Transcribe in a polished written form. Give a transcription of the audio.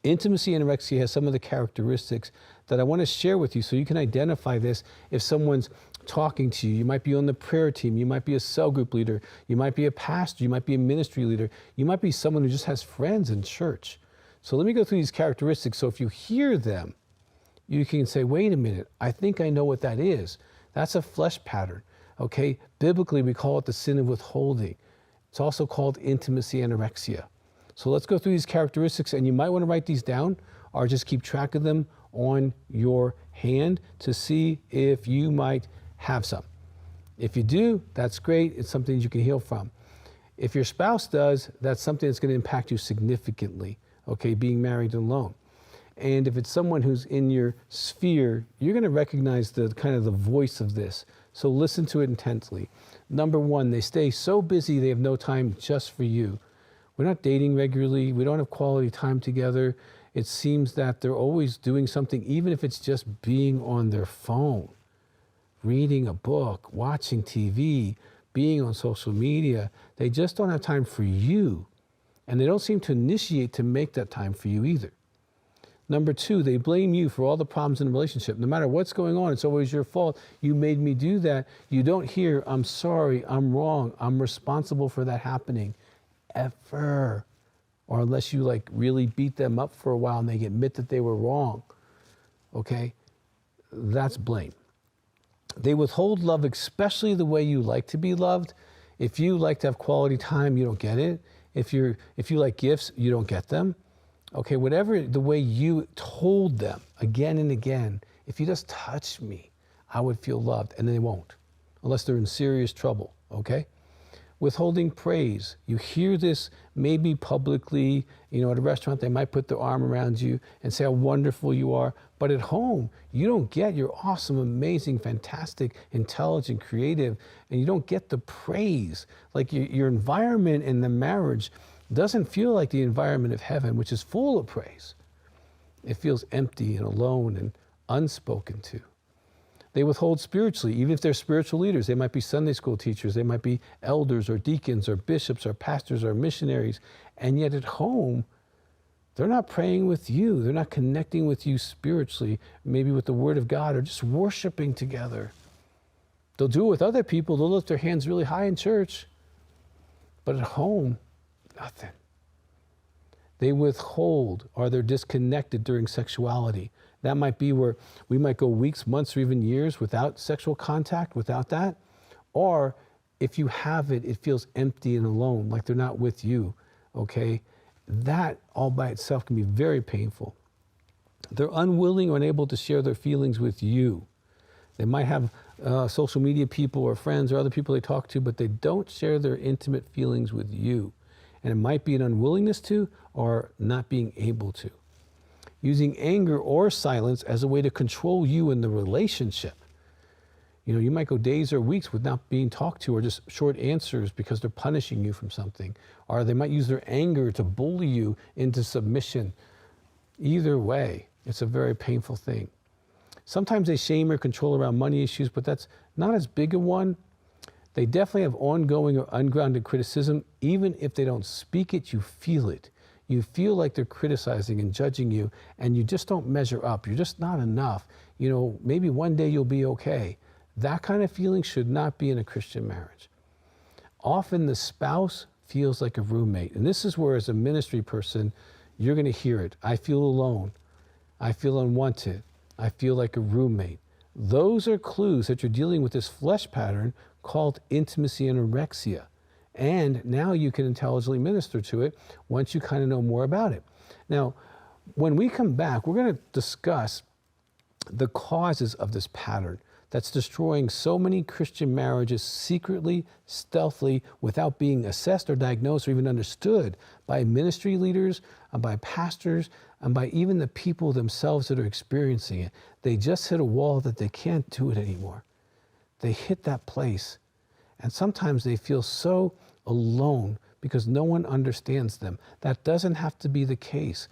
Intimacy anorexia has some of the characteristics that I want to share with you so you can identify this if someone's talking to you. You might be on the prayer team, you might be a cell group leader, you might be a pastor, you might be a ministry leader, you might be someone who just has friends in church. So let me go through these characteristics so if you hear them, you can say, wait a minute, I think I know what that is. That's a flesh pattern, okay? Biblically, we call it the sin of withholding. It's also called intimacy anorexia. So let's go through these characteristics, and you might want to write these down or just keep track of them on your hand to see if you might have some. If you do, that's great. It's something you can heal from. If your spouse does, that's something that's going to impact you significantly, okay, being married and alone. And if it's someone who's in your sphere, you're going to recognize the kind of the voice of this. So listen to it intently. Number one, they stay so busy they have no time just for you. We're not dating regularly. We don't have quality time together. It seems that they're always doing something, even if it's just being on their phone, reading a book, watching TV, being on social media. They just don't have time for you. And they don't seem to initiate to make that time for you either. Number two, they blame you for all the problems in the relationship. No matter what's going on, it's always your fault. You made me do that. You don't hear, I'm sorry, I'm wrong, I'm responsible for that happening, ever. Or unless you like really beat them up for a while and they admit that they were wrong, okay? That's blame. They withhold love, especially the way you like to be loved. If you like to have quality time, you don't get it. If you like gifts, you don't get them. Okay, whatever the way you told them again and again, if you just touch me, I would feel loved, and they won't, unless they're in serious trouble, okay? Withholding praise. You hear this maybe publicly, at a restaurant, they might put their arm around you and say how wonderful you are, but at home, you don't get you're awesome, amazing, fantastic, intelligent, creative, and you don't get the praise. Like your environment in the marriage doesn't feel like the environment of heaven, which is full of praise. It feels empty and alone and unspoken to. They withhold spiritually, even if they're spiritual leaders. They might be Sunday school teachers, they might be elders or deacons or bishops or pastors or missionaries, and yet at home, they're not praying with you. They're not connecting with you spiritually, maybe with the Word of God or just worshiping together. They'll do it with other people. They'll lift their hands really high in church, but at home, nothing. They withhold or they're disconnected during sexuality. That might be where we might go weeks, months, or even years without sexual contact, without that. Or if you have it, it feels empty and alone, like they're not with you, okay? That all by itself can be very painful. They're unwilling or unable to share their feelings with you. They might have social media people or friends or other people they talk to, but they don't share their intimate feelings with you. And it might be an unwillingness to or not being able to. Using anger or silence as a way to control you in the relationship. You might go days or weeks with not being talked to or just short answers because they're punishing you from something. Or they might use their anger to bully you into submission. Either way, it's a very painful thing. Sometimes they shame or control around money issues, but that's not as big a one. They definitely have ongoing or ungrounded criticism. Even if they don't speak it, you feel it. You feel like they're criticizing and judging you, and you just don't measure up. You're just not enough. Maybe one day you'll be okay. That kind of feeling should not be in a Christian marriage. Often the spouse feels like a roommate. And this is where, as a ministry person, you're going to hear it. I feel alone. I feel unwanted. I feel like a roommate. Those are clues that you're dealing with this flesh pattern called intimacy anorexia. And now you can intelligently minister to it once you kind of know more about it. Now, when we come back, we're going to discuss the causes of this pattern that's destroying so many Christian marriages secretly, stealthily, without being assessed or diagnosed or even understood by ministry leaders, by pastors, and by even the people themselves that are experiencing it. They just hit a wall that they can't do it anymore. They hit that place. And sometimes they feel so alone because no one understands them. That doesn't have to be the case.